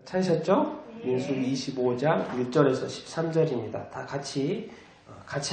찾으셨죠? 민수기 25장 1절에서 13절입니다. 다 같이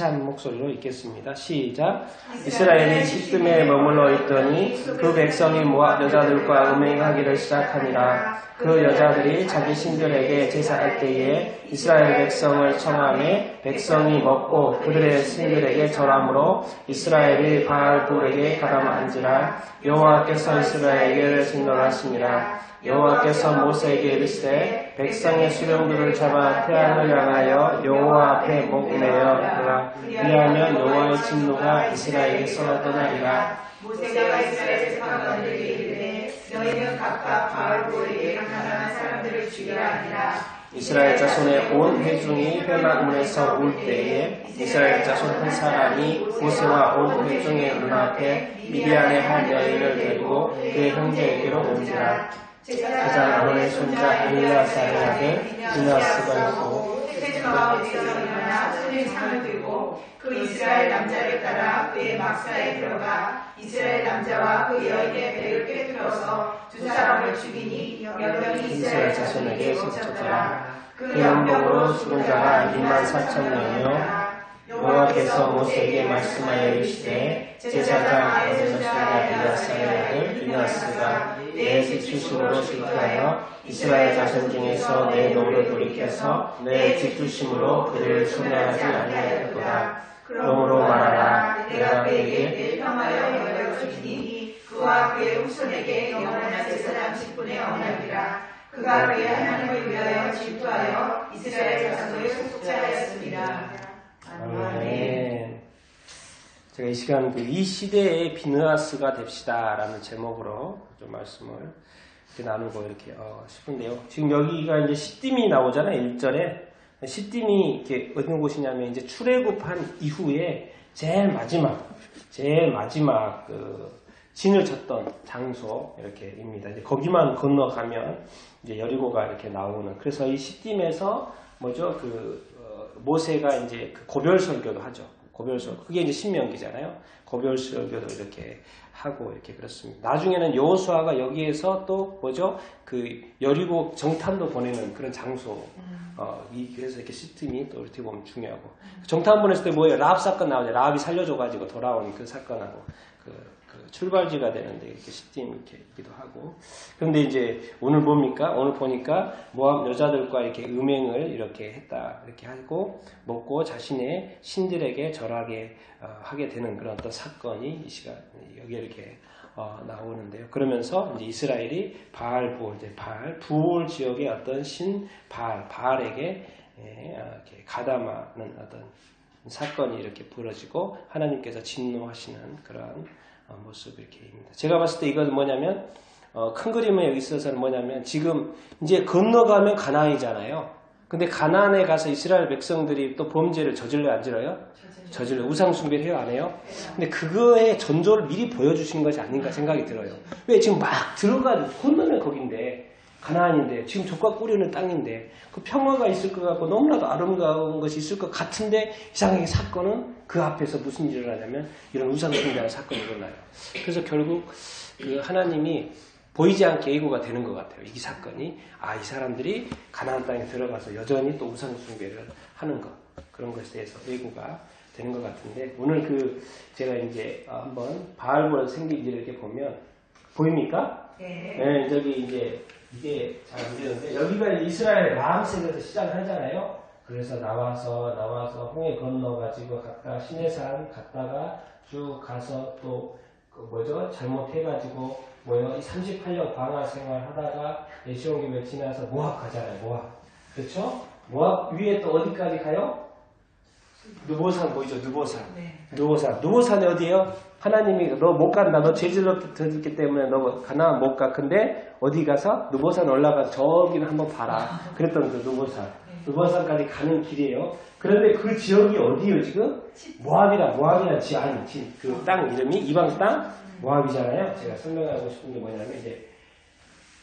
한 목소리로 읽겠습니다. 시작. 이스라엘이 시뜸에 머물러 있더니 그 백성이 모압 여자들과 음행하기를 시작하니라. 그 여자들이 자기 신들에게 제사할 때에 이스라엘 백성을 청하매 백성이 먹고 그들의 신들에게 절함으로 이스라엘이 바알불에게 가담한지라. 여호와께서 이스라엘에게 진노하시니라. 여호와께서 모세에게 이르시되 백성의 수령들을 잡아 태안을 향하여 여호와 앞에 목매어 그리하면 여호와의 진노가 이스라엘에서 떠나리라. 모세가 이스라엘 사람들에게 이르되 너희는 각각 바알보에게 가난한 사람들을 죽이라 하니라. 이스라엘 자손의 온 회중이 회막문에서 올 때에 이스라엘 자손 한 사람이 모세와 온 회중의 눈앞에 미디안의 한 여인을 데리고 그의 형제에게로 온지라. 제사장 아론의 손자 엘리아사의 아들 비느하스가 있고 회중아와 백성이 일어나 손에 창을 들고 그 이스라엘 남자를 따라 그의 막사에 들어가 이스라엘 남자와 그 여인의 배를 꿰뚫어서 두 사람을 죽이니 연병이 이스라엘 자손에게 속쳤더라. 그 연병으로 죽은 자가 24,000명이요 여호와께서 모세에게 말씀하여 이르시되 제사장 아론의 손자 엘리아사의 아들 비느하스가 내 지투심으로 실패하여 이스라엘 자손 중에서 내 노를 돌이켜서 내 지투심으로 그들을 순례하지 아니하였도다. 그러므로 말하라. 내가 그에게 평하여 연병을 주시니 그와 그의 후손에게 영원한 제사장 직분의 언약이라. 그가 그의 하나님을 위하여 질투하여 이스라엘 자손을 속죄하였습니다. 아멘. 제가 이 시간 이 시대의 비느하스가 됩시다라는 제목으로 좀 말씀을 이렇게 나누고 이렇게 싶은데요. 지금 여기가 이제 시딤이 나오잖아요. 1절에 시딤이 이렇게 어느 곳이냐면 이제 출애굽한 이후에 제일 마지막 그 진을 쳤던 장소 이렇게입니다. 이제 거기만 건너가면 이제 여리고가 이렇게 나오는. 그래서 이 시딤에서 뭐죠? 모세가 이제 그 고별 설교도 하죠. 고별 설교. 그게 이제 신명기잖아요. 고별 설교도 이렇게 하고 이렇게 그렇습니다. 나중에는 여호수아가 여기에서 또 뭐죠? 그 여리고 정탐도 보내는 그런 장소. 그래서 이렇게 시딤이 또 어떻게 보면 중요하고. 정탐 보냈을 때 뭐예요? 라합 사건 나오죠. 라합이 살려줘가지고 돌아온 그 사건하고 그 출발지가 되는데 이렇게 시딤 이렇게 있기도 하고. 그런데 이제 오늘 뭡니까? 오늘 보니까 모압 여자들과 이렇게 음행을 이렇게 했다. 이렇게 하고 먹고 자신의 신들에게 절하게 하게 되는 그런 어떤 사건이 이 시간 여기에 이렇게 나오는데요. 그러면서 이제 이스라엘이 부올 지역의 어떤 신 바알에게 이렇게 가담하는 어떤 사건이 이렇게 벌어지고 하나님께서 진노하시는 그런 모습 이렇게입니다. 제가 봤을 때 이건 뭐냐면 큰 그림에 여기 있어서는 뭐냐면 지금 이제 건너가면 가나안이잖아요. 근데 가나안에 가서 이스라엘 백성들이 또 범죄를 저질러요, 안 저질러요? 저질러. 우상 숭배를 해요, 안 해요? 근데 그거의 전조를 미리 보여주신 것이 아닌가 생각이 들어요. 왜 지금 막 들어가지고 건너면 거긴데 가나안인데 지금 족과 꿀이는 땅인데 그 평화가 있을 것 같고 너무나도 아름다운 것이 있을 것 같은데 이상하게 사건은 그 앞에서 무슨 일을 하냐면 이런 우상 숭배하는 사건이 일어나요. 그래서 결국 그 하나님이 보이지 않게 예고가 되는 것 같아요. 이 사건이 이 사람들이 가나안 땅에 들어가서 여전히 또 우상 숭배를 하는 것 그런 것에 대해서 예고가 되는 것 같은데 오늘 제가 이제 한번 바알보로 생긴 일을 이렇게 보면 보입니까? 네. 저기 이제 이게 잘 안 되는데 여기가 이스라엘 라암색에서 시작을 하잖아요. 그래서 나와서 홍해 건너가지고 갔다가 시내산 갔다가 쭉 가서 또 잘못해가지고 38년 광야 생활 하다가 에시온기를 지나서 모압 가잖아요. 모압. 그렇죠? 모압 위에 또 어디까지 가요? 느보산 보이죠? 느보산. 네. 느보산이 어디예요? 하나님이 너 못 간다. 너 죄질렀기 때문에 너 가나안 못 가. 근데 어디 가서 느보산 올라가서 저기는 한번 봐라. 그랬던 그 느보산. 느보산까지 가는 길이에요. 그런데 그 지역이 어디예요 지금? 모압이란 그 땅 이름이 이방 땅 모압이잖아요. 제가 설명하고 싶은 게 뭐냐면 이제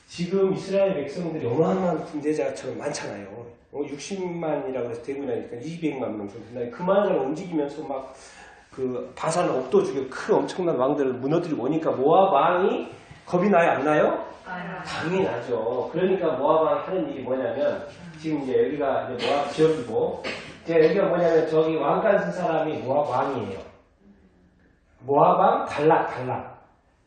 지금 이스라엘 백성들이 어마어마한 군대자처럼 많잖아요. 60만이라고 해서 대군하니까 200만 명 정도 된다. 그만을 움직이면서 막 그 바산 옥도 중에 큰 엄청난 왕들을 무너뜨리고 오니까 모압 왕이 겁이 나요? 안 나요? 당연히 나죠. 그러니까 모압 왕이 하는 일이 뭐냐면 지금 이제 여기가 이제 모압 지역이고 이제 여기가 뭐냐면 저기 왕관 쓴 사람이 모압 왕이에요. 모압 왕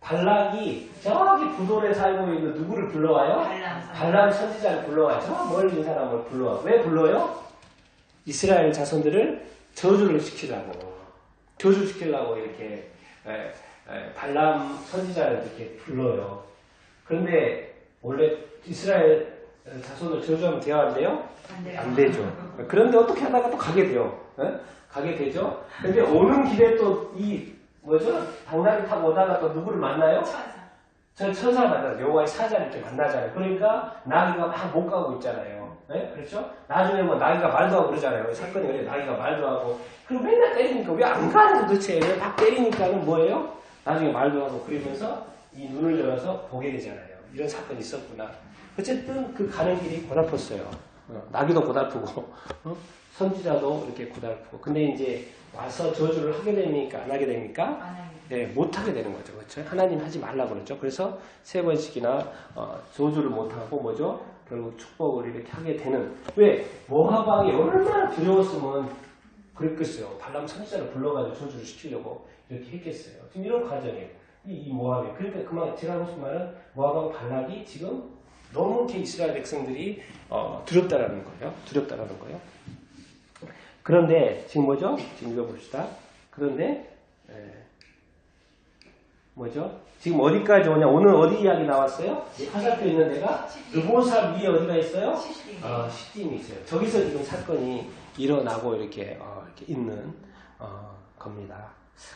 발락이 저기 부돌에 살고 있는 누구를 불러와요? 발람 선지자를 불러와요. 저 멀리 있는 사람을 불러와. 왜 불러요? 이스라엘 자손들을 저주를 시키려고 이렇게 발람 선지자를 이렇게 불러요. 그런데 원래 이스라엘 자손을 저주하면 돼야 안 돼요? 안 되죠. 그런데 어떻게 하다가 또 가게 돼요. 가게 되죠. 근데 오는 길에 또 당나귀 타고 오다가 또 누구를 만나요? 천사를 만나요. 여호와의 사자를 이렇게 만나잖아요. 그러니까 나귀가 막 못 가고 있잖아요. 그렇죠? 나중에 뭐 나귀가 말도 하고 그러잖아요. 사건이 그래. 나귀가 말도 하고. 그리고 맨날 때리니까 왜 안 가는 도대체? 왜 막 때리니까는 뭐예요? 나중에 말도 하고 그러면서 이 눈을 열어서 보게 되잖아요. 이런 사건이 있었구나. 어쨌든 그 가는 길이 고달팠어요. 나귀도 고달프고, 선지자도 이렇게 고달프고. 근데 이제 와서 저주를 하게 됩니까? 안 하게 됩니까? 네, 못 하게 되는 거죠. 그렇죠? 하나님 하지 말라고 그러죠. 그래서 3번씩이나 저주를 못 하고 결국 축복을 이렇게 하게 되는. 왜? 모압 왕이 얼마나 두려웠으면 그랬겠어요. 발람 선지자를 불러가지고 저주를 시키려고 이렇게 했겠어요. 지금 이런 과정이에요. 이 모압이. 그러니까 그만 제가 하고 싶은 말은 모압 왕 발락이 지금 너무 이렇게 이스라엘 백성들이 두렵다라는 거예요. 그런데 지금 지금 읽어봅시다. 그런데 지금 어디까지 오냐? 오늘 어디 이야기 나왔어요? 화살표 있는 데가 르보삽 위에 어디가 있어요? 시딤이 있어요. 저기서 지금 사건이 일어나고 이렇게 있는 겁니다.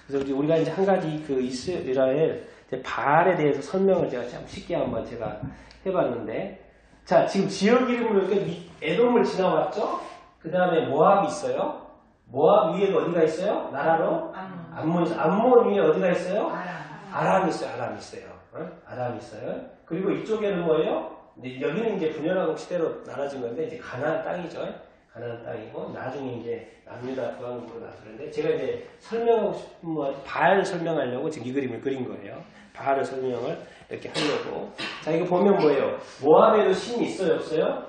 그래서 우리가 이제 한 가지 그 이스라엘 바알에 대해서 설명을 제가 참 쉽게 한번 제가 해봤는데, 자 지금 지역 이름으로 이렇게 에돔을 지나왔죠? 그 다음에 모압이 있어요. 모압 위에 어디가 있어요? 나라로 암몬 위에 어디가 있어요? 아람이 있어요. 아람이 있어요. 그리고 이쪽에는 뭐예요? 여기는 이제 분열왕국 시대로 나눠진 건데 이제 가나안 땅이죠. 가나안 땅이고 나중에 이제 남유다 북왕국으로 나서는데 제가 이제 설명하고 싶은 바알 설명하려고 지금 이 그림을 그린 거예요. 바알을 설명을 이렇게 하려고. 자 이거 보면 뭐예요? 모압에도 신이 있어요, 없어요?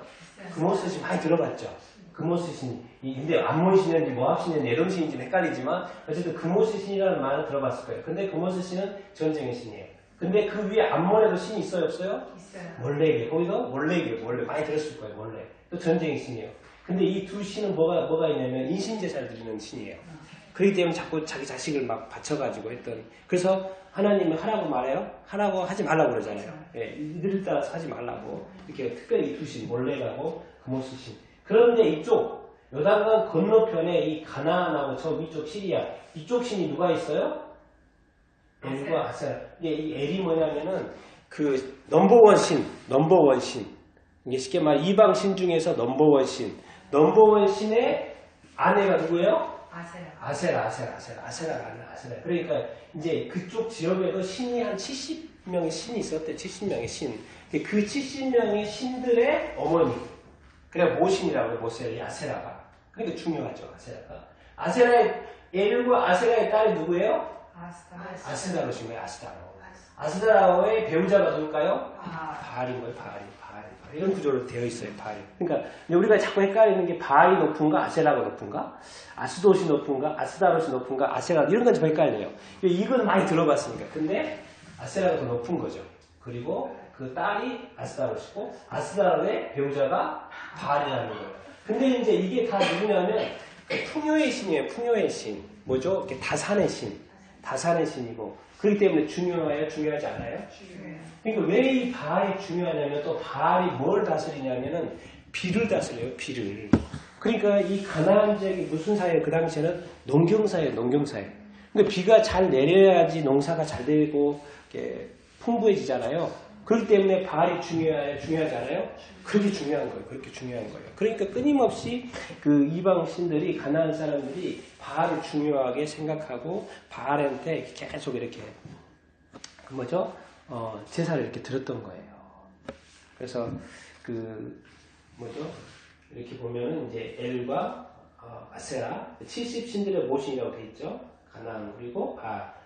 그모스 신 많이 들어봤죠. 그모스 신. 근데 암몬 신인지 모압 신인지 에돔 신인지 헷갈리지만 어쨌든 그모스 신이라는 말은 들어봤을 거예요. 근데 그모스 신은 전쟁의 신이에요. 근데 그 위에 암몬에도 신이 있어요, 없어요? 있어요. 몰렉이에요. 거기도 몰렉이에요. 많이 들었을 거예요, 몰렉. 또 전쟁의 신이에요. 근데 이 두 신은 뭐가 있냐면 인신제사를 드리는 신이에요. 그렇기 때문에 자꾸 자기 자식을 막 바쳐가지고 했던. 그래서 하나님이 하라고 말해요? 하라고 하지 말라고 그러잖아요. 예, 이들을 따라서 하지 말라고. 이렇게 특별히 이 두 신, 몰렉하고 그모스 신. 그런데 이쪽 요단강 건너편에 이 가나안하고 저 위쪽 시리아 이쪽 신이 누가 있어요? 엘과 아세라. 이 엘이 뭐냐면은 그 넘버원 신. 이게 쉽게 말해 이방 신 중에서 넘버원 신. 넘버원 신의 아내가 누구예요? 아세라. 그러니까 이제 그쪽 지역에도 신이 한 70명의 신이 있었대. 70명의 신. 그 70명의 신들의 어머니. 그래 모신이라고 해요. 모셀이 아세라가. 그러니까 중요하죠. 아세라의 엘과 아세라의 딸이 누구예요? 아스다롯인 거예요. 아스다롯의 배우자가 누굴까요? 바알인 거예요. 바알. 이런 구조로 되어 있어요. 바알. 그러니까 우리가 자꾸 헷갈리는 게 바알이 높은가 아세라가 높은가 아스돗이 높은가 아스다롯이 높은가 아세라 이런 건 좀 헷갈려요. 이건 많이 들어봤으니까. 근데 아세라가 더 높은 거죠. 그리고 그 딸이 아스다롯이고 아스다롯의 배우자가 바알이라는 거예요. 근데 이제 이게 다 누구냐면 풍요의 신이에요. 풍요의 신. 뭐죠? 이렇게 다산의 신이고. 그렇기 때문에 중요하지 않아요? 그러니까 왜 이 바알이 중요하냐면 또 바알이 뭘 다스리냐면은 비를 다스려요. 비를. 그러니까 이 가나안 지역이 무슨 사회예요? 그 당시에는 농경사예요. 근데 비가 잘 내려야지 농사가 잘 되고 이렇게 풍부해지잖아요. 그렇기 때문에 바알이 중요하지 않아요? 그렇게 중요한 거예요. 그러니까 끊임없이 그 이방 신들이 가나안 사람들이 바알을 중요하게 생각하고 바알한테 계속 이렇게 제사를 이렇게 드렸던 거예요. 그래서 이렇게 보면은 이제 엘과 아세라 70신들의 모신이라고 돼 있죠. 가나안 그리고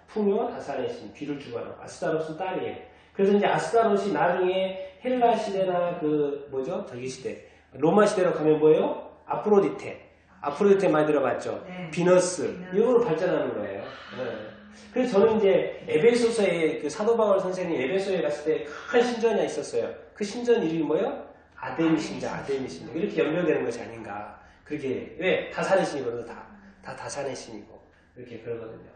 풍요와 다산의 신 비를 주관하고 아스다롯은 딸이에요. 그래서 이제 아스타롯이 나중에 헬라 시대나 그 뭐죠? 저기 시대 로마 시대로 가면 뭐예요? 아프로디테 많이 들어봤죠? 네. 비너스 이런 걸로 발전하는 거예요. 네. 그래서 저는 이제 에베소서에 그 사도 바울 선생님이 에베소에 갔을 때 큰 신전이 있었어요. 그 신전 이름이 뭐예요? 아데미 신전. 이렇게 연결되는 것이 아닌가. 그렇게 왜 다산의 신이거든요. 다 다산의 신이고 이렇게 그러거든요.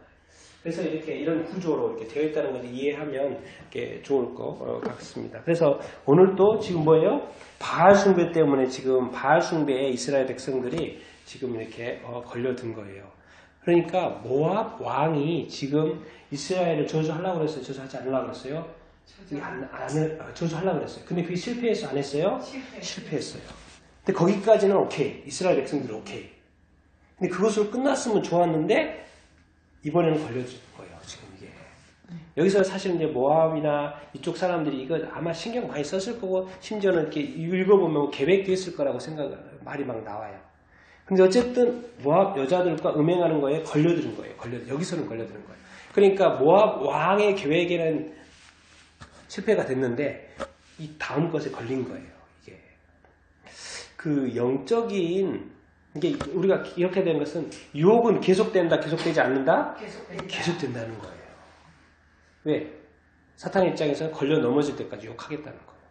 그래서 이렇게 이런 구조로 이렇게 되어 있다는 것을 이해하면 이렇게 좋을 것 같습니다. 그래서 오늘 또 지금 뭐예요? 바알 숭배 때문에 지금 바알 숭배에 이스라엘 백성들이 지금 이렇게 걸려든 거예요. 그러니까 모압 왕이 지금 이스라엘을 저주하려고 그랬어요? 저주하지 않으려고 그랬어요? 저주하려고 그랬어요. 근데 그게 실패했어요? 안 했어요? 실패했어요. 근데 거기까지는 오케이. 이스라엘 백성들은 오케이. 근데 그것으로 끝났으면 좋았는데 이번에는 걸려진 거예요. 지금 이게. 여기서 사실 이제 모압이나 이쪽 사람들이 이거 아마 신경 많이 썼을 거고 심지어는 이렇게 읽어보면 계획도 했을 거라고 생각을 말이 막 나와요. 근데 어쨌든 모압 여자들과 음행하는 거에 걸려드는 거예요. 여기서는 걸려드는 거예요. 그러니까 모압 왕의 계획에는 실패가 됐는데 이 다음 것에 걸린 거예요. 이게 그 영적인 이게 우리가 이렇게 되는 것은 유혹은 계속된다, 계속되지 않는다? 계속된다는 거예요. 왜? 사탄의 입장에서는 걸려 넘어질 때까지 유혹하겠다는 거예요.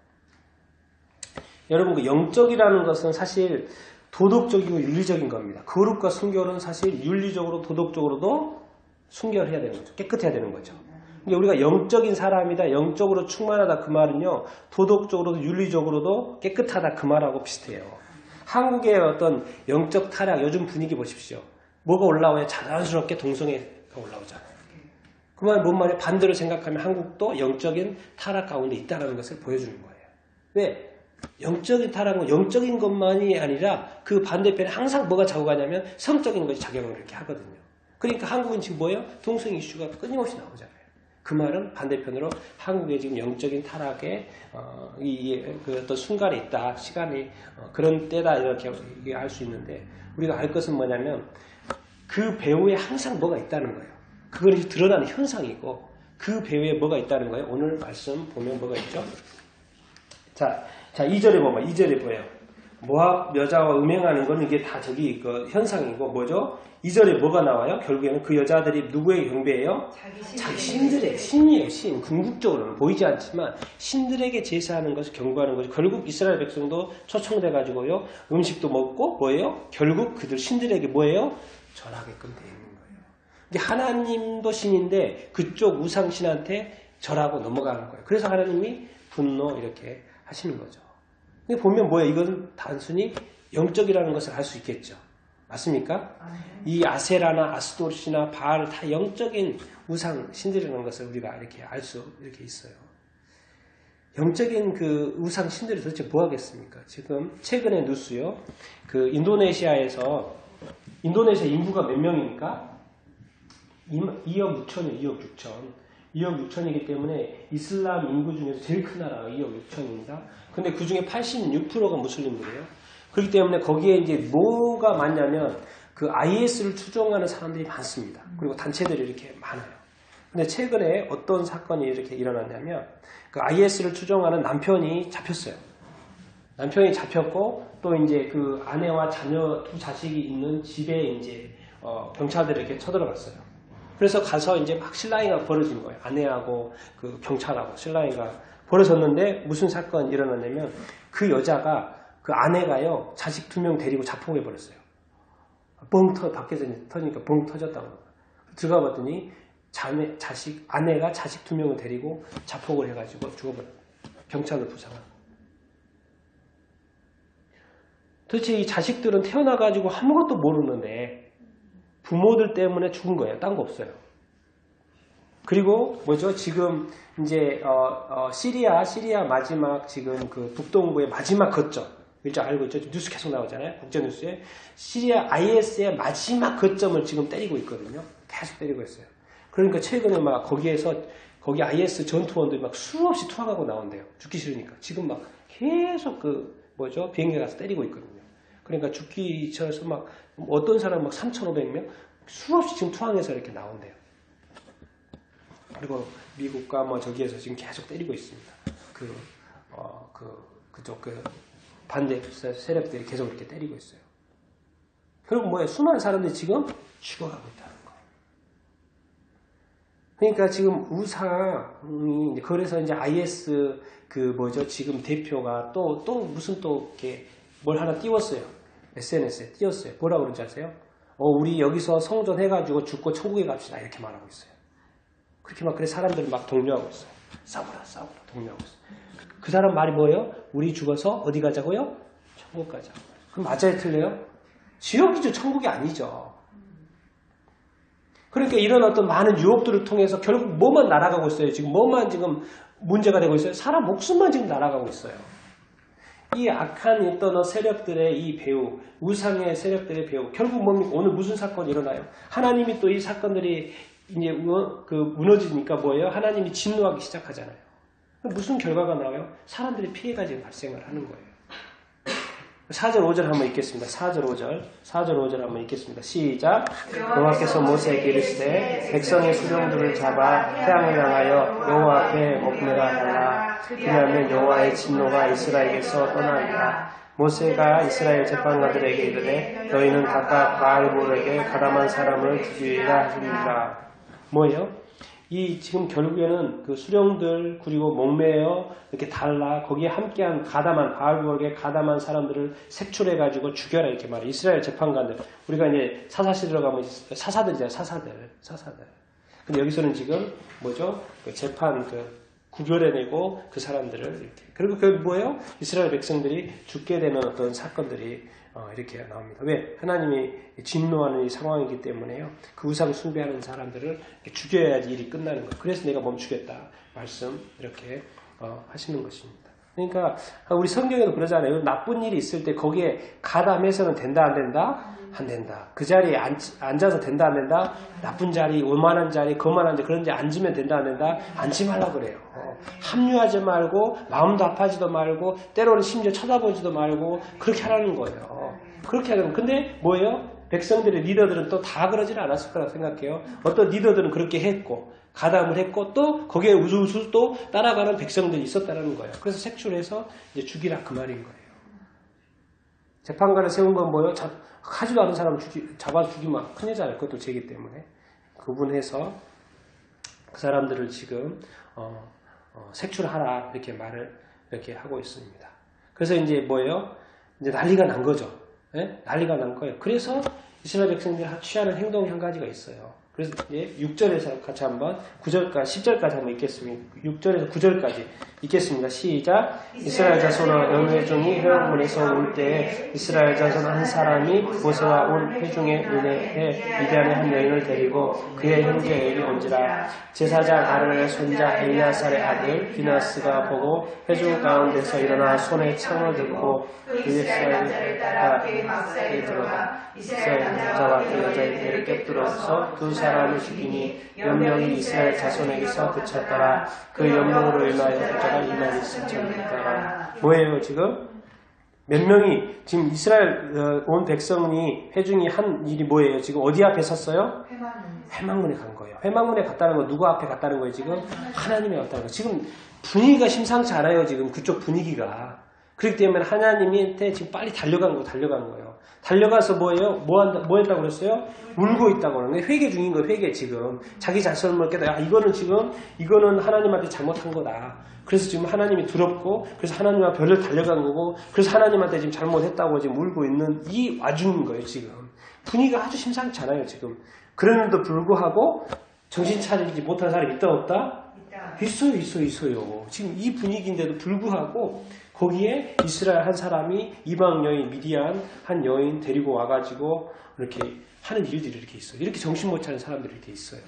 여러분 그 영적이라는 것은 사실 도덕적이고 윤리적인 겁니다. 거룩과 순결은 사실 윤리적으로 도덕적으로도 순결해야 되는 거죠. 깨끗해야 되는 거죠. 근데 우리가 영적인 사람이다, 영적으로 충만하다 그 말은요, 도덕적으로도 윤리적으로도 깨끗하다 그 말하고 비슷해요. 한국의 어떤 영적 타락, 요즘 분위기 보십시오. 뭐가 올라와요? 자연스럽게 동성애가 올라오잖아요. 그 말은 뭔 말이에요? 반대로 생각하면 한국도 영적인 타락 가운데 있다는 것을 보여주는 거예요. 왜? 영적인 타락은 영적인 것만이 아니라 그 반대편에 항상 뭐가 자고 가냐면 성적인 것이 작용을 이렇게 하거든요. 그러니까 한국은 지금 뭐예요? 동성 이슈가 끊임없이 나오잖아요. 그 말은 반대편으로 한국의 지금 영적인 타락에 그 어떤 순간에 있다, 시간이 그런 때다 이렇게 알 수 있는데 우리가 알 것은 뭐냐면 그 배후에 항상 뭐가 있다는 거예요. 그건 이제 드러나는 현상이고 그 배후에 뭐가 있다는 거예요. 오늘 말씀 보면 뭐가 있죠? 자 2절에 보면 2절에 보여요. 모압 여자와 음행하는 건 이게 다 저기 그 현상이고 뭐죠? 2절에 뭐가 나와요? 결국에는 그 여자들이 누구에게 경배해요? 자기 신들의 신이에요. 신. 궁극적으로는 보이지 않지만 신들에게 제사하는 것을 경배하는 것이 결국 이스라엘 백성도 초청돼 가지고요. 음식도 먹고 뭐예요? 결국 그들 신들에게 뭐예요? 절하게끔 되어 있는 거예요. 이게 하나님도 신인데 그쪽 우상신한테 절하고 넘어가는 거예요. 그래서 하나님이 분노 이렇게 하시는 거죠. 근데 보면 뭐예요? 이건 단순히 영적이라는 것을 알 수 있겠죠. 맞습니까? 이 아세라나 아스토르시나 바알 다 영적인 우상 신들이라는 것을 우리가 이렇게 알 수 이렇게 있어요. 영적인 그 우상 신들이 도대체 뭐 하겠습니까? 지금 최근에 뉴스요. 그 인도네시아에서 인도네시아 인구가 몇 명입니까? 2억 6천이요. 2억 6천. 2억 6천이기 때문에 이슬람 인구 중에서 제일 큰 나라가 2억 6천입니다. 근데 그 중에 86%가 무슬림들이에요. 그렇기 때문에 거기에 이제 뭐가 많냐면 그 IS를 추종하는 사람들이 많습니다. 그리고 단체들이 이렇게 많아요. 근데 최근에 어떤 사건이 이렇게 일어났냐면 그 IS를 추종하는 남편이 잡혔어요. 남편이 잡혔고 또 이제 그 아내와 자녀 두 자식이 있는 집에 이제 경찰들이 이렇게 쳐들어갔어요. 그래서 가서 이제 막 실랑이가 벌어진 거예요. 아내하고 그 경찰하고 실랑이가 벌어졌는데 무슨 사건이 일어났냐면 그 여자가 그 아내가요 자식 2명 데리고 자폭해 버렸어요. 밖에서 터지니까 뻥 터졌다고. 들어가 봤더니 아내가 자식 2명을 데리고 자폭을 해가지고 죽어버렸어요. 경찰을 부상하고. 도대체 이 자식들은 태어나가지고 아무것도 모르는데 부모들 때문에 죽은 거예요. 딴 거 없어요. 그리고 뭐죠? 지금 이제 시리아 마지막 지금 그 북동부의 마지막 거점 일정 알고 있죠? 뉴스 계속 나오잖아요. 국제뉴스에 시리아 IS의 마지막 거점을 지금 때리고 있거든요. 계속 때리고 있어요. 그러니까 최근에 막 거기 IS 전투원들이 막 수없이 투항하고 나온대요. 죽기 싫으니까 지금 막 계속 그 뭐죠? 비행기 가서 때리고 있거든요. 그러니까 죽기 싫어서 막 어떤 사람 막 3,500명 수없이 지금 투항해서 이렇게 나온대요. 그리고 미국과 뭐 저기에서 지금 계속 때리고 있습니다. 그쪽 반대 세력들이 계속 이렇게 때리고 있어요. 결국 뭐예요? 수많은 사람들이 지금 죽어가고 있다는 거예요. 그러니까 지금 우상이, 그래서 이제 IS 지금 대표가 또 무슨 또 이렇게 뭘 하나 띄웠어요. SNS에 띄웠어요. 뭐라고 그런지 아세요? 우리 여기서 성전 해가지고 죽고 천국에 갑시다. 이렇게 말하고 있어요. 그렇게 막, 그래 사람들을 막 독려하고 있어요. 싸우라, 독려하고 있어요. 그 사람 말이 뭐예요? 우리 죽어서 어디 가자고요? 천국 가자. 그럼 맞아요, 틀려요? 지옥이죠, 천국이 아니죠. 그러니까 이런 어떤 많은 유혹들을 통해서 결국 뭐만 날아가고 있어요? 지금 뭐만 지금 문제가 되고 있어요? 사람 목숨만 지금 날아가고 있어요. 이 악한 어떤 세력들의 이 배후, 우상의 세력들의 배후, 결국 뭡니까? 오늘 무슨 사건이 일어나요? 하나님이 또 이 사건들이 이제 무너지니까 뭐예요? 하나님이 진노하기 시작하잖아요. 무슨 결과가 나와요? 사람들이 피해가 지금 발생을 하는 거예요. 4절 5절 한번 읽겠습니다. 4절 5절 한번 읽겠습니다. 시작. 여호와께서 모세에게 이르시되 백성의 수령들을 잡아 태양을 향하여 여호와 앞에 목매라 하라. 그리하면 여호와의 진노가 이스라엘에게서 떠나리라. 모세가 이스라엘 재판관들에게 이르되 너희는 각각 바알볼에게 가담한 사람을 죽이라 하시니라. 뭐예요? 이 지금 결국에는 그 수령들 그리고 목매어 이렇게 달라 거기에 함께한 가담한 바알볼에게 가담한 사람들을 색출해가지고 죽여라 이렇게 말해. 이스라엘 재판관들 우리가 이제 사사시대로 가면 사사들이잖아요. 사사들. 근데 여기서는 지금 뭐죠? 그 재판 구별해내고 그 사람들을 이렇게. 그리고 그 뭐예요? 이스라엘 백성들이 죽게 되는 어떤 사건들이 이렇게 나옵니다. 왜? 하나님이 진노하는 이 상황이기 때문에요. 그 우상 숭배하는 사람들을 죽여야지 일이 끝나는 거예요. 그래서 내가 멈추겠다. 말씀 이렇게 하시는 것입니다. 그러니까 우리 성경에도 그러잖아요. 나쁜 일이 있을 때 거기에 가담해서는 된다 안 된다? 안 된다. 그 자리에 앉아서 된다 안 된다? 나쁜 자리, 오만한 자리, 거만한 자리 그런 데 앉으면 된다 안 된다? 앉지 말라 그래요. 합류하지 말고 마음도 아파하지도 말고 때로는 심지어 쳐다보지도 말고 그렇게 하라는 거예요. 그렇게 하는 거예요. 근데 뭐예요? 백성들의 리더들은 또 다 그러지는 않았을 거라고 생각해요. 어떤 리더들은 그렇게 했고 가담을 했고 또 거기에 우수우수 또 따라가는 백성들이 있었다는 거예요. 그래서 색출해서 이제 죽이라 그 말인 거예요. 재판관을 세운 건 뭐예요? 하지도 않은 사람을 잡아 죽이면 큰일 날 그것도 죄기 때문에 구분해서 그 사람들을 지금 색출하라 이렇게 말을 이렇게 하고 있습니다. 그래서 이제 뭐예요? 이제 난리가 난 거죠. 네? 난리가 난 거예요. 그래서 이스라엘 백성들이 취하는 행동이 한 가지가 있어요. 그래서 이제 6절에서 같이 한번 9절까지 10절까지 한번 읽겠습니다. 6절에서 9절까지 읽겠습니다. 시작. 이스라엘 자손과 온 회중이 회막문에서 올 때에 이스라엘 자손 한 사람이 모세와 온 회중에 은혜해 미디안의 한 여인을 데리고 그의 형제 엘이 온지라. 제사장 아론의 손자 엘리아살의 아들 비나스가 보고 회중 가운데서 일어나 손에 창을 들고 그 이스라엘 남자를 그의 막사에 들어가 이스라엘 남자와 그 여자의 배를 꿰뚫어서 두 사람을 죽이니 연명이 이스라엘 자손에게서 그쳤더라. 그 연명으로 인하여 부자가 2만 2천이 있더라. 뭐예요 지금? 몇 명이 지금 이스라엘 온 백성이 회중이 한 일이 뭐예요? 지금 어디 앞에 섰어요? 회막문에 간 거예요. 회막문에 갔다는 건 누구 앞에 갔다는 거예요? 지금 하나님에 갔다는 거예요. 지금 분위기가 심상치 않아요. 지금 그쪽 분위기가. 그렇기 때문에 하나님한테 지금 빨리 달려간 거예요. 달려가서 뭐예요? 뭐 했다고 그랬어요? 울고 있다고 그러는 거예요. 회개 중인 거예요. 회개 지금. 자기 자신을 깨달아. 이거는 하나님한테 잘못한 거다. 그래서 지금 하나님이 두렵고, 그래서 하나님과 별을 달려간 거고, 그래서 하나님한테 지금 잘못했다고 지금 울고 있는 이 와중인 거예요, 지금. 분위기가 아주 심상치 않아요, 지금. 그런데도 불구하고, 정신 차리지 못한 사람이 있다, 없다? 있어요. 지금 이 분위기인데도 불구하고, 거기에 이스라엘 한 사람이 이방 여인 미디안 한 여인 데리고 와가지고 이렇게 하는 일들이 이렇게 있어요. 이렇게 정신 못 차리는 사람들이 이렇게 있어요.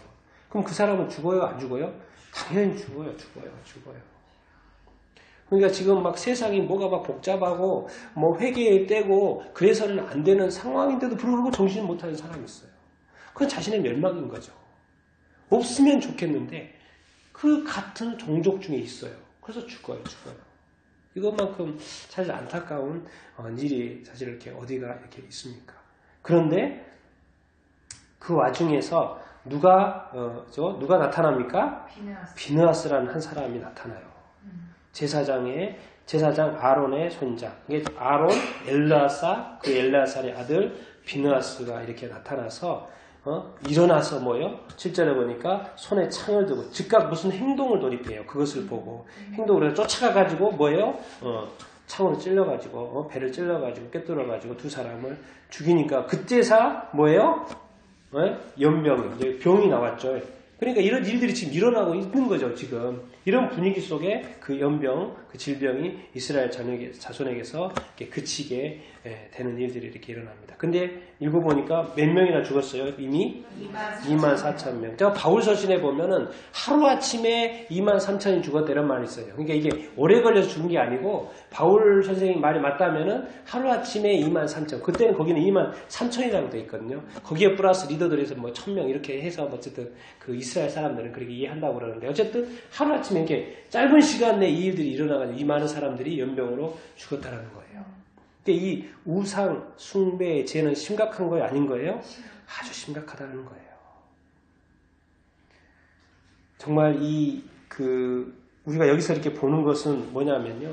그럼 그 사람은 죽어요? 안 죽어요? 당연히 죽어요. 그러니까 지금 막 세상이 뭐가 막 복잡하고 뭐 회개에 떼고 그래서는 안 되는 상황인데도 불구하고 정신 못 차리는 사람이 있어요. 그건 자신의 멸망인 거죠. 없으면 좋겠는데 그 같은 종족 중에 있어요. 그래서 죽어요. 이것만큼 사실 안타까운 일이 사실 이렇게 어디가 이렇게 있습니까? 그런데 그 와중에서 누가 나타납니까? 비누아스. 비느하스라는 한 사람이 나타나요. 제사장 아론의 손자. 이게 아론, 엘르아사, 그 엘르아사의 아들 비느하스가 이렇게 나타나서 일어나서 뭐예요? 7절에 보니까 손에 창을 들고 즉각 무슨 행동을 돌입해요. 그것을 보고 행동을 쫓아가가지고 뭐예요? 창으로 찔러가지고 배를 찔러가지고 꿰뚫어가지고 두 사람을 죽이니까 그때사 뭐예요? 연병이 병이 나왔죠. 그러니까 이런 일들이 지금 일어나고 있는 거죠. 지금 이런 분위기 속에 그 연병, 그 질병이 이스라엘 자손에게서 이렇게 그치게 되는 일들이 이렇게 일어납니다. 근데 읽어보니까 몇 명이나 죽었어요? 이미 24,000명. 제가 바울 서신에 보면은 하루아침에 23,000이 죽었다 이런 말이 있어요. 그러니까 이게 오래 걸려서 죽은 게 아니고 바울 선생님 말이 맞다면은 하루아침에 23,000. 그때는 거기는 23,000이라고 돼 있거든요. 거기에 플러스 리더들에서 뭐 1,000명 이렇게 해서 어쨌든 그 이스라엘 사람들은 그렇게 이해한다고 그러는데 어쨌든 하루아침에 이렇게 짧은 시간 내에 이 일들이 일어나가지고 이 많은 사람들이 연병으로 죽었다는 거예요. 그러니까 이 우상 숭배의 죄는 심각한 거예요? 아닌 거예요? 아주 심각하다는 거예요. 정말 우리가 여기서 이렇게 보는 것은 뭐냐면요.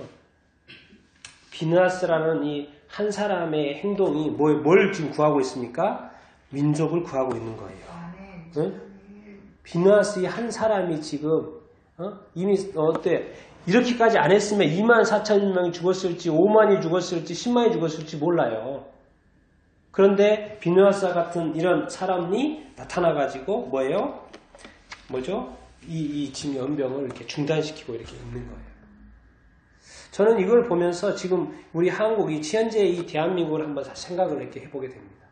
비느하스라는 이 한 사람의 행동이 뭘 지금 구하고 있습니까? 민족을 구하고 있는 거예요. 응? 비느하스 한 사람이 지금 이미 이렇게까지 안 했으면 24,000명이 죽었을지 5만이 죽었을지 10만이 죽었을지 몰라요. 그런데 비느하스 같은 이런 사람이 나타나가지고 뭐죠? 이 지금 연병을 이렇게 중단시키고 이렇게 있는 거예요. 저는 이걸 보면서 지금 우리 한국이 현재 이 대한민국을 한번 생각을 이렇게 해보게 됩니다.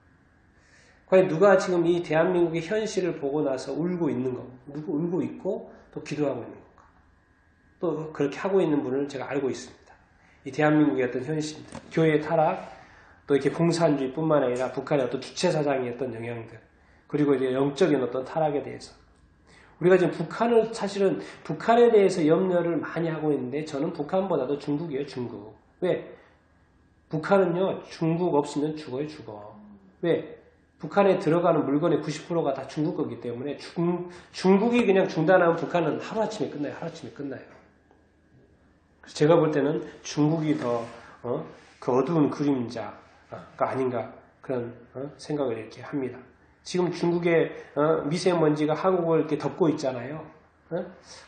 과연 누가 지금 이 대한민국의 현실을 보고 나서 울고 있는 거, 누구 울고 있고 또 기도하고 있는 건가? 또 그렇게 하고 있는 분을 제가 알고 있습니다. 이 대한민국의 어떤 현실들, 교회의 타락, 또 이렇게 공산주의뿐만 아니라 북한의 어떤 주체사상의 어떤 영향들, 그리고 이제 영적인 어떤 타락에 대해서 우리가 지금 사실은 북한에 대해서 염려를 많이 하고 있는데 저는 북한보다도 중국이에요, 중국. 왜? 북한은요, 중국 없으면 죽어요, 죽어. 왜? 북한에 들어가는 물건의 90%가 다 중국 거기 때문에 중국이 그냥 중단하면 북한은 하루아침에 끝나요. 하루아침에 끝나요. 그래서 제가 볼 때는 중국이 더 그 어두운 그림자가 아닌가 그런 생각을 이렇게 합니다. 지금 중국의 미세먼지가 한국을 이렇게 덮고 있잖아요.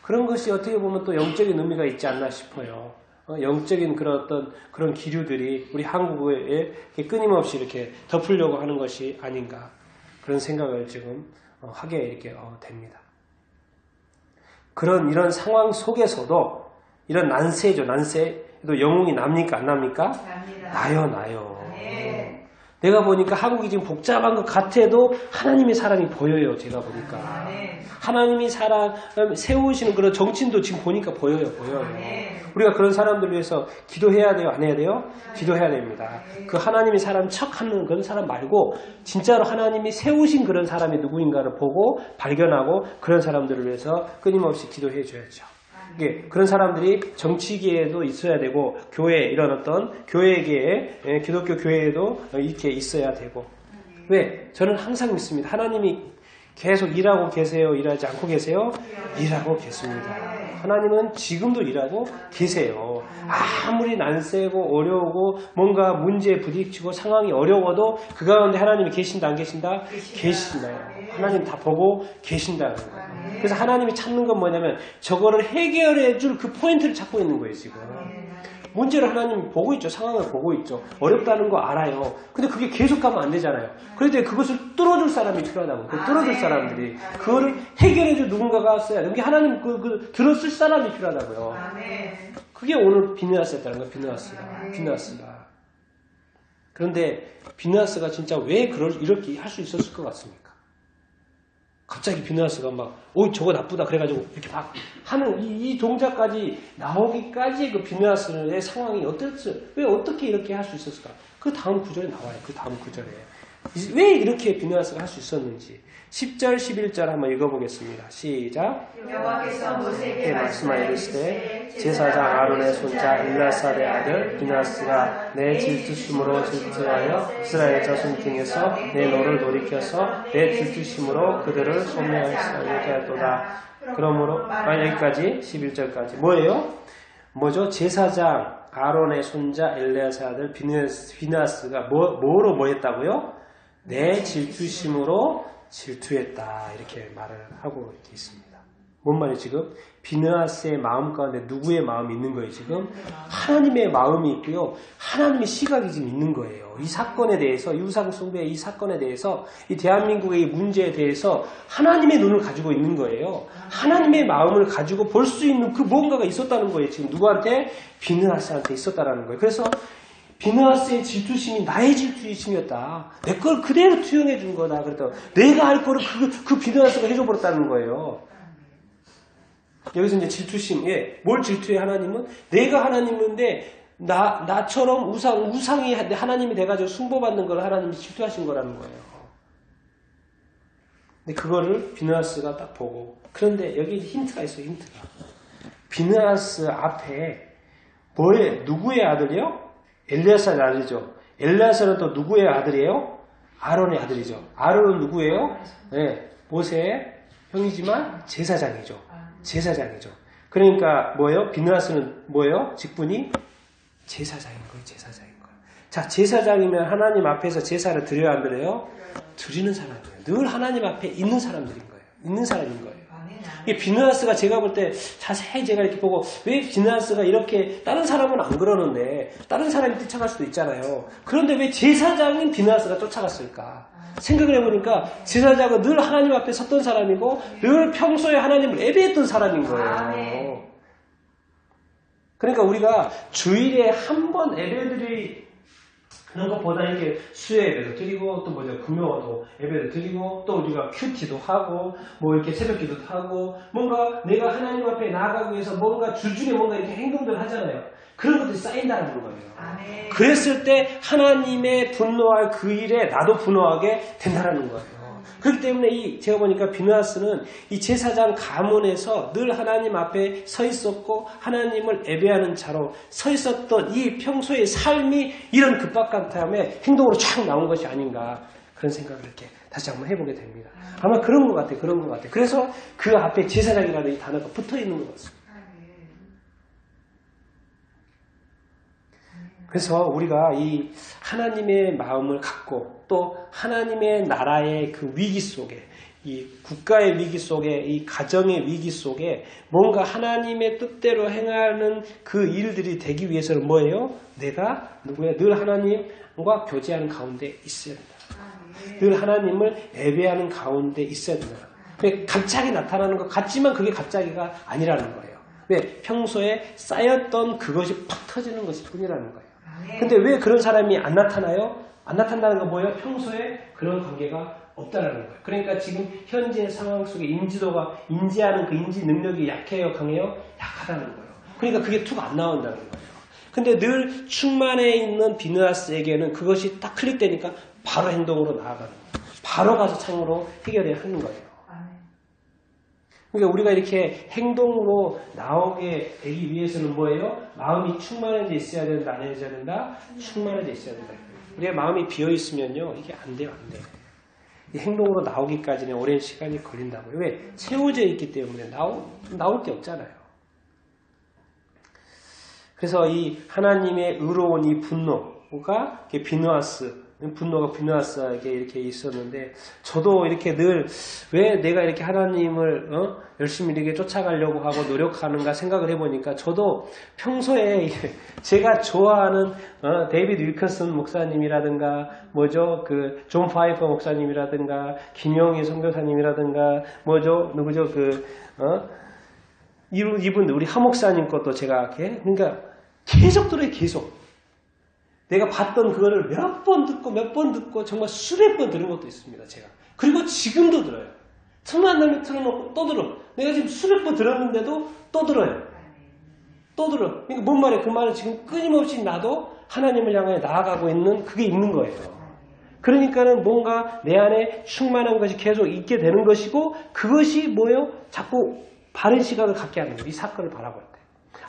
그런 것이 어떻게 보면 또 영적인 의미가 있지 않나 싶어요. 영적인 그런 기류들이 우리 한국에 끊임없이 이렇게 덮으려고 하는 것이 아닌가 그런 생각을 지금 하게 이렇게 됩니다. 이런 상황 속에서도 이런 난세도 영웅이 납니까 안 납니까? 납니다. 나요. 네. 내가 보니까 한국이 지금 복잡한 것 같아도 하나님의 사랑이 보여요. 제가 보니까. 하나님이 세우시는 그런 정치인도 지금 보니까 보여요. 우리가 그런 사람들 위해서 기도해야 돼요? 안 해야 돼요? 기도해야 됩니다. 그 하나님이 사람 척하는 그런 사람 말고 진짜로 하나님이 세우신 그런 사람이 누구인가를 보고 발견하고 그런 사람들을 위해서 끊임없이 기도해 줘야죠. 그런 사람들이 정치계에도 있어야 되고 교회 이런 어떤 교회계에 기독교 교회에도 이렇게 있어야 되고 왜? 저는 항상 믿습니다. 하나님이 계속 일하고 계세요? 일하지 않고 계세요? 일하고 계십니다. 하나님은 지금도 일하고 계세요. 아무리 난세고 어려우고 뭔가 문제에 부딪히고 상황이 어려워도 그 가운데 하나님이 계신다 안 계신다? 계신다요. 하나님 다 보고 계신다는 거예요. 그래서 하나님이 찾는 건 뭐냐면 저거를 해결해 줄 그 포인트를 찾고 있는 거예요. 지금. 문제를 하나님이 보고 있죠. 상황을 보고 있죠. 어렵다는 거 알아요. 근데 그게 계속 가면 안 되잖아요. 그런데 그것을 뚫어줄 사람이 필요하다고. 그 뚫어줄 사람들이 그거를 해결해 줄 누군가가 있어야 돼요. 그게 하나님 들었을 사람이 필요하다고요. 그게 오늘 비느하스였다는 거예요. 비느하스가. 그런데 비느하스가 진짜 왜 이렇게 할 수 있었을 것 같습니까? 갑자기 비느하스가 저거 나쁘다 그래가지고 이렇게 막 하는 이 동작까지 나오기까지 그 비느하스의 상황이 왜 어떻게 이렇게 할 수 있었을까? 그 다음 구절에 나와요. 그 다음 구절에 왜 이렇게 비느하스가 할 수 있었는지 10절 11절 한번 읽어보겠습니다. 시작. 여호와께서 모세에게 말씀하여 이르시되 제사장 아론의 손자 엘르아살의 아들 비느하스가 내 질투심으로 질투하여 이스라엘 자손 중에서 내 너를 돌이켜서 내 질투심으로 그들을 소멸하게 하도다. 그러므로 여기까지 11절까지 뭐죠? 제사장 아론의 손자 엘르아살의 아들 비느하스가 뭐로 뭐 했다고요? 내 질투심으로 질투했다. 이렇게 말을 하고 이렇게 있습니다. 뭔 말이에요 지금? 비느하스의 마음 가운데 누구의 마음이 있는 거예요 지금? 하나님의 마음이 있고요. 하나님의 시각이 지금 있는 거예요. 이 사건에 대해서, 이 우상숭배의 이 사건에 대해서, 이 대한민국의 이 문제에 대해서 하나님의 눈을 가지고 있는 거예요. 하나님의 마음을 가지고 볼 수 있는 그 무언가가 있었다는 거예요. 지금 누구한테? 비느하스한테 있었다는 거예요. 그래서 비느하스의 질투심이 나의 질투심이었다. 내 걸 그대로 투영해 준 거다. 그랬더니 내가 할 거를 그 비느하스가 해줘 버렸다는 거예요. 여기서 이제 질투심, 뭘 질투해 하나님은? 내가 하나님인데 나처럼 우상이 하나님이 돼가지고 숭배받는 걸 하나님이 질투하신 거라는 거예요. 근데 그거를 비느하스가 딱 보고, 그런데 여기 힌트가 있어요. 힌트가. 비느하스 앞에 누구의 아들이요? 엘르아살의 아들이죠. 엘르아살은 또 누구의 아들이에요? 아론의 아들이죠. 아론은 누구예요? 모세의 형이지만 제사장이죠. 제사장이죠. 그러니까 뭐예요? 비느하스는 뭐예요? 직분이 제사장인 거예요. 제사장인 거예요. 자, 제사장이면 하나님 앞에서 제사를 드려야 안 드려요? 드리는 사람이에요. 늘 하나님 앞에 있는 사람들인 거예요. 있는 사람인 거예요. 이 비느하스가 제가 볼 때 자세히 제가 이렇게 보고 왜 비느하스가 이렇게 다른 사람은 안 그러는데 다른 사람이 쫓아갈 수도 있잖아요. 그런데 왜 제사장인 비느하스가 쫓아갔을까? 생각을 해보니까 제사장은 늘 하나님 앞에 섰던 사람이고 늘 평소에 하나님을 예배했던 사람인 거예요. 그러니까 우리가 주일에 한 번 예배드리 그런 것보다 이렇게 수요 예배도 드리고 또 금요도 예배도 드리고 또 우리가 큐티도 하고 뭐 이렇게 새벽 기도도 하고 뭔가 내가 하나님 앞에 나아가기 위해서 뭔가 주중에 뭔가 이렇게 행동들 하잖아요. 그런 것들이 쌓인다는 거예요. 아멘. 그랬을 때 하나님의 분노할 그 일에 나도 분노하게 된다는 거예요. 그렇기 때문에 제가 보니까 비느하스는 이 제사장 가문에서 늘 하나님 앞에 서 있었고 하나님을 예배하는 자로 서 있었던 이 평소의 삶이 이런 급박한함에 행동으로 쫙 나온 것이 아닌가 그런 생각을 이렇게 다시 한번 해보게 됩니다. 아마 그런 것 같아요. 그런 것 같아요. 그래서 그 앞에 제사장이라는 이 단어가 붙어 있는 것 같습니다. 그래서 우리가 이 하나님의 마음을 갖고 또 하나님의 나라의 그 위기 속에 이 국가의 위기 속에 이 가정의 위기 속에 뭔가 하나님의 뜻대로 행하는 그 일들이 되기 위해서는 뭐예요? 내가 늘 하나님과 교제하는 가운데 있어야 된다. 늘 하나님을 예배하는 가운데 있어야 된다. 갑자기 나타나는 것 같지만 그게 갑자기가 아니라는 거예요. 왜? 평소에 쌓였던 그것이 팍 터지는 것일 뿐이라는 거예요. 근데 왜 그런 사람이 안 나타나요? 안 나타난다는 건 뭐예요? 평소에 그런 관계가 없다라는 거예요. 그러니까 지금 현재 상황 속에 인지하는 그 인지 능력이 약해요? 강해요? 약하다는 거예요. 그러니까 그게 툭 안 나온다는 거예요. 근데 늘 충만해 있는 비느하스에게는 그것이 딱 클릭되니까 바로 행동으로 나아가는 거예요. 바로 가서 창으로 해결해야 하는 거예요. 그러니까 우리가 이렇게 행동으로 나오게 되기 위해서는 뭐예요? 마음이 충만해져 있어야 된다, 안 해야 된다? 충만해져 있어야 된다. 우리의 마음이 비어있으면요, 이게 안 돼요, 안 돼요. 이 행동으로 나오기까지는 오랜 시간이 걸린다고요. 왜? 채워져 있기 때문에 나올 게 없잖아요. 그래서 이 하나님의 의로운 이 분노가 분노가 비느하스에게 이렇게 있었는데, 저도 이렇게 늘 왜 내가 이렇게 하나님을 열심히 이렇게 쫓아가려고 하고 노력하는가 생각을 해보니까, 저도 평소에 제가 좋아하는 데이비드 윌커슨 목사님이라든가 존 파이퍼 목사님이라든가 김영희 선교사님이라든가 누구죠 이분 우리 하 목사님 것도 제가 그러니까 계속 들어요. 계속 내가 봤던 그거를 몇 번 듣고 정말 수백 번 들은 것도 있습니다. 제가. 그리고 지금도 들어요. 천만 남이 틀어놓고 또 들어. 내가 지금 수백 번 들었는데도 또 들어요. 또 들어. 그러니까 뭔 말이에요? 그 말은 지금 끊임없이 나도 하나님을 향해 나아가고 있는 그게 있는 거예요. 그러니까는 뭔가 내 안에 충만한 것이 계속 있게 되는 것이고 그것이 뭐예요? 자꾸 바른 시각을 갖게 하는 거예요. 이 사건을 바라볼 때.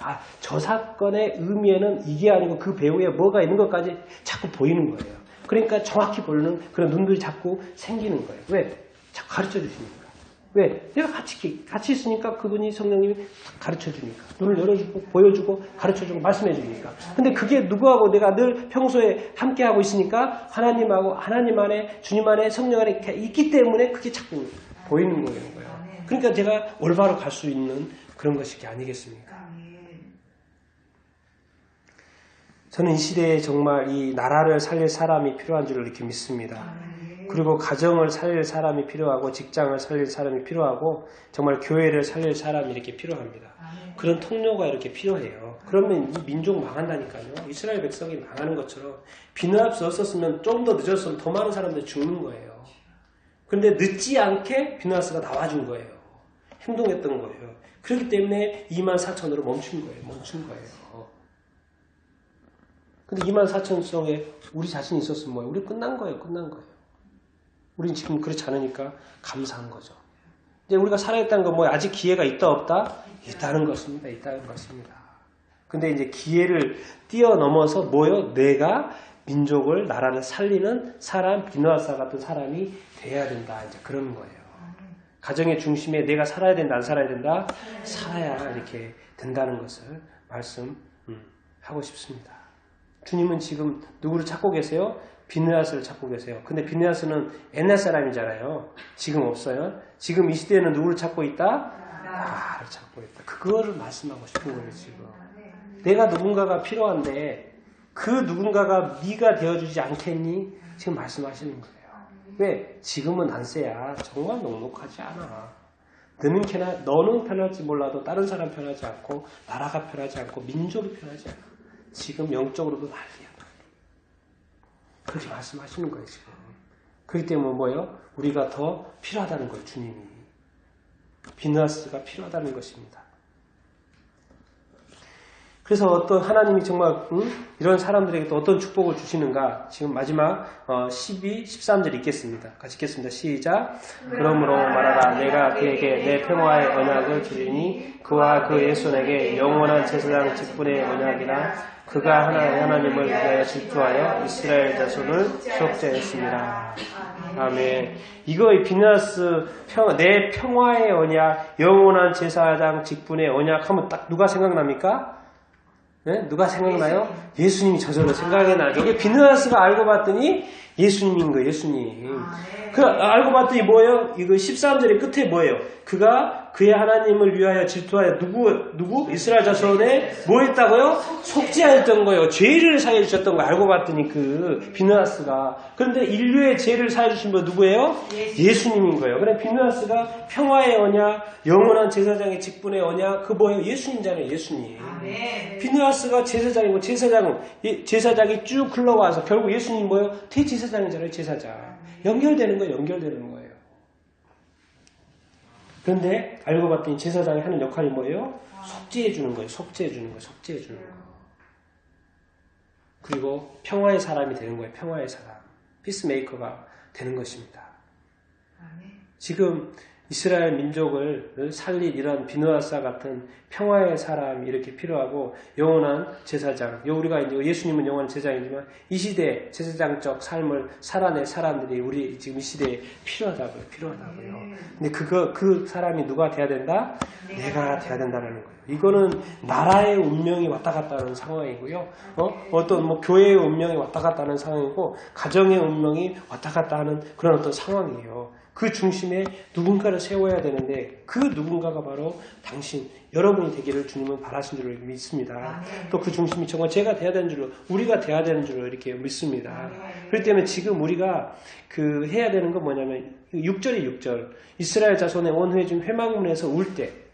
아, 저 사건의 의미에는 이게 아니고 그 배후에 뭐가 있는 것까지 자꾸 보이는 거예요. 그러니까 정확히 보는 그런 눈들이 자꾸 생기는 거예요. 왜? 자꾸 가르쳐 주시니까. 왜? 내가 같이 있으니까 그분이 성령님이 가르쳐 주니까. 눈을 열어주고, 보여주고, 가르쳐 주고, 말씀해 주니까. 근데 그게 누구하고 내가 늘 평소에 함께하고 있으니까 하나님하고, 하나님 안에, 주님 안에, 성령 안에 있기 때문에 그게 자꾸 보이는 거예요. 그러니까 제가 올바로 갈 수 있는 그런 것이 아니겠습니까? 저는 이 시대에 정말 이 나라를 살릴 사람이 필요한 줄 이렇게 믿습니다. 그리고 가정을 살릴 사람이 필요하고 직장을 살릴 사람이 필요하고 정말 교회를 살릴 사람이 이렇게 필요합니다. 그런 통로가 이렇게 필요해요. 그러면 이 민족 망한다니까요. 이스라엘 백성이 망하는 것처럼 비느하스 없었으면 좀 더 늦었으면 더 많은 사람들이 죽는 거예요. 그런데 늦지 않게 비느하스가 나와준 거예요. 행동했던 거예요. 그렇기 때문에 24,000으로 멈춘 거예요. 근데 24,000성에 우리 자신이 있었으면 뭐예요? 우리 끝난 거예요. 우리는 지금 그렇지 않으니까 감사한 거죠. 이제 우리가 살아있다는 건 뭐예요? 아직 기회가 있다 없다? 있다는 것입니다. 근데 이제 기회를 뛰어넘어서 뭐예요? 내가 민족을, 나라를 살리는 사람, 비느하스 같은 사람이 돼야 된다. 이제 그런 거예요. 가정의 중심에 내가 살아야 된다, 안 살아야 된다? 살아야 이렇게 된다는 것을 말씀하고 싶습니다. 주님은 지금 누구를 찾고 계세요? 비느하스를 찾고 계세요. 근데 비느하스는 옛날 사람이잖아요. 지금 없어요. 지금 이 시대에는 누구를 찾고 있다? 나를 찾고 있다. 그거를 말씀하고 싶은 거예요, 지금. 내가 누군가가 필요한데 그 누군가가 네가 되어주지 않겠니? 지금 말씀하시는 거예요. 왜? 지금은 안세야. 정말 넉넉하지 않아. 너는 편할지 몰라도 다른 사람 편하지 않고 나라가 편하지 않고 민족이 편하지 않아. 지금 영적으로도 난리야. 그렇게 말씀하시는 거예요, 지금. 그렇기 때문에 뭐예요? 우리가 더 필요하다는 거예요, 주님이. 비느하스가 필요하다는 것입니다. 그래서 어떤 하나님이 정말 이런 사람들에게 또 어떤 축복을 주시는가? 지금 마지막 12, 13절 읽겠습니다. 같이 읽겠습니다. 시작. 그러므로 말하라. 내가 그에게 내 평화의 언약을 주리니 그와 그의 손에게 영원한 제사장 직분의 언약이나 그가 하나님을 위하여 질투하여 이스라엘 자손을 속죄했습니다. 아멘. 이거 비느하스 내 평화의 언약, 영원한 제사장 직분의 언약 하면 딱 누가 생각납니까? 네? 누가 생각나요? 예수님이 저절로 생각이 나죠. 이게 비느하스가 알고 봤더니 예수님인 거예요, 예수님. 알고 봤더니 뭐예요? 이거 13절의 끝에 뭐예요? 그가 그의 하나님을 위하여 질투하여 누구? 이스라엘 자손에 뭐 했다고요? 속죄하였던 거예요. 죄를 사해 주셨던 거예요. 알고 봤더니 그 비느하스가. 그런데 인류의 죄를 사해 주신 분 누구예요? 예수님인 거예요. 그래 비느하스가 평화의 언약, 영원한 제사장의 직분의 언약, 그 뭐예요? 예수님이잖아요, 예수님. 비느하스가 제사장이고 제사장이 쭉 흘러와서 결국 예수님 뭐예요? 대제사장이잖아요, 제사장. 연결되는 거예요. 그런데 알고 봤더니 제사장이 하는 역할이 뭐예요? 속죄해 주는 거예요. 그리고 평화의 사람이 되는 거예요. 평화의 사람. 피스메이커가 되는 것입니다. 지금 이스라엘 민족을 살릴 이런 비느하스 같은 평화의 사람이 이렇게 필요하고 영원한 제사장. 우리가 이제 예수님은 영원한 제사장이지만 이 시대에 제사장적 삶을 살아낼 사람들이 우리 지금 이 시대에 필요하다고요. 근데 그 사람이 누가 돼야 된다? 내가 돼야 된다는 거예요. 이거는 나라의 운명이 왔다 갔다 하는 상황이고요. 어떤 교회의 운명이 왔다 갔다 하는 상황이고 가정의 운명이 왔다 갔다 하는 그런 어떤 상황이에요. 그 중심에 누군가를 세워야 되는데 그 누군가가 바로 당신, 여러분이 되기를 주님은 바라신 줄로 믿습니다. 또 그 중심이 정말 제가 돼야 되는 줄로, 우리가 돼야 되는 줄로 이렇게 믿습니다. 그렇기 때문에 지금 우리가 해야 되는 건 뭐냐면 6절이 이스라엘 자손의 원회중 회막문에서 울 때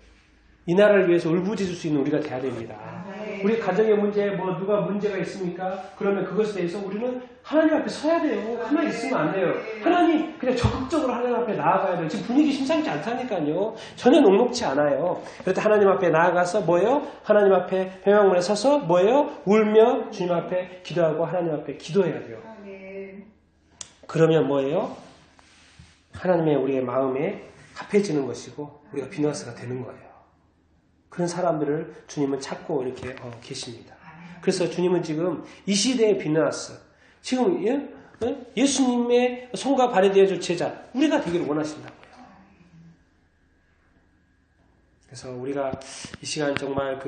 이 나라를 위해서 울부짖을 수 있는 우리가 돼야 됩니다. 우리 가정의 문제, 누가 문제가 있습니까? 그러면 그것에 대해서 우리는 하나님 앞에 서야 돼요. 가만히 있으면 안 돼요. 하나님, 그냥 적극적으로 하나님 앞에 나아가야 돼요. 지금 분위기 심상치 않다니까요. 전혀 녹록치 않아요. 그럴 때 하나님 앞에 나아가서 뭐예요? 하나님 앞에 회막문에 서서 뭐예요? 울며 주님 앞에 기도하고 하나님 앞에 기도해야 돼요. 그러면 뭐예요? 하나님의 우리의 마음에 합해지는 것이고 우리가 비누아스가 되는 거예요. 그런 사람들을 주님은 찾고 이렇게 계십니다. 그래서 주님은 지금 이 시대의 비누아스, 지금 예수님의 손과 발이 되어줄 제자, 우리가 되기를 원하신다고요. 그래서 우리가 이 시간 정말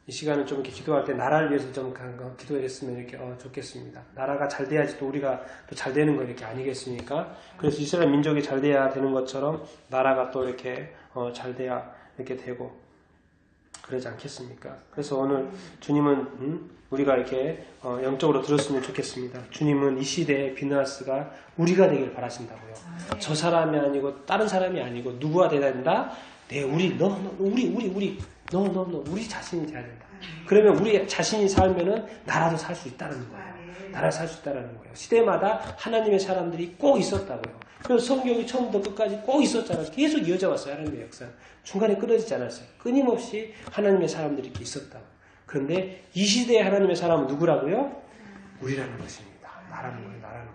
이 시간을 좀 이렇게 기도할 때 나라를 위해서 좀 기도했으면 이렇게 좋겠습니다. 나라가 잘 돼야지 또 우리가 또 잘 되는 거 이렇게 아니겠습니까? 그래서 이스라엘 민족이 잘 돼야 되는 것처럼 나라가 또 이렇게 잘 돼야 이렇게 되고 그러지 않겠습니까? 그래서 오늘 주님은 우리가 이렇게 영적으로 들었으면 좋겠습니다. 주님은 이 시대의 비누아스가 우리가 되길 바라신다고요. 저 사람이 아니고 다른 사람이 아니고 누구가 돼야 된다? 우리 자신이 돼야 된다. 그러면 우리 자신이 살면은 나라도 살 수 있다는 거예요. 나라 살 수 있다는 거예요. 시대마다 하나님의 사람들이 꼭 있었다고요. 그래서 성경이 처음부터 끝까지 꼭 있었잖아요. 계속 이어져 왔어요. 하나님의 역사는. 중간에 끊어지지 않았어요. 끊임없이 하나님의 사람들이 이렇게 있었다고. 그런데 이 시대의 하나님의 사람은 누구라고요? 우리라는 것입니다. 나라는 거예요.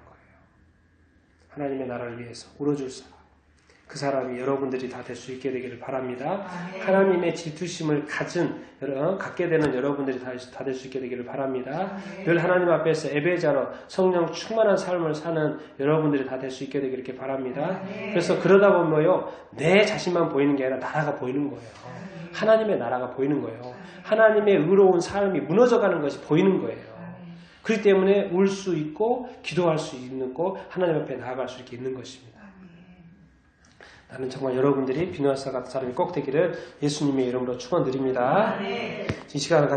하나님의 나라를 위해서 울어줄 사람. 그 사람이 여러분들이 다 될 수 있게 되기를 바랍니다. 하나님의 질투심을 갖게 되는 여러분들이 다 될 수 있게 되기를 바랍니다. 늘 하나님 앞에서 예배자로 성령 충만한 삶을 사는 여러분들이 다 될 수 있게 되기를 이렇게 바랍니다. 그래서 그러다 보면요, 내 자신만 보이는 게 아니라 나라가 보이는 거예요. 하나님의 나라가 보이는 거예요. 하나님의 의로운 삶이 무너져가는 것이 보이는 거예요. 그렇기 때문에 울 수 있고 기도할 수 있는 거, 하나님 앞에 나아갈 수 있게 있는 것입니다. 나는 정말 여러분들이 비누아스 같은 사람이 꼭 되기를 예수님의 이름으로 축원드립니다. 이 시간을 같이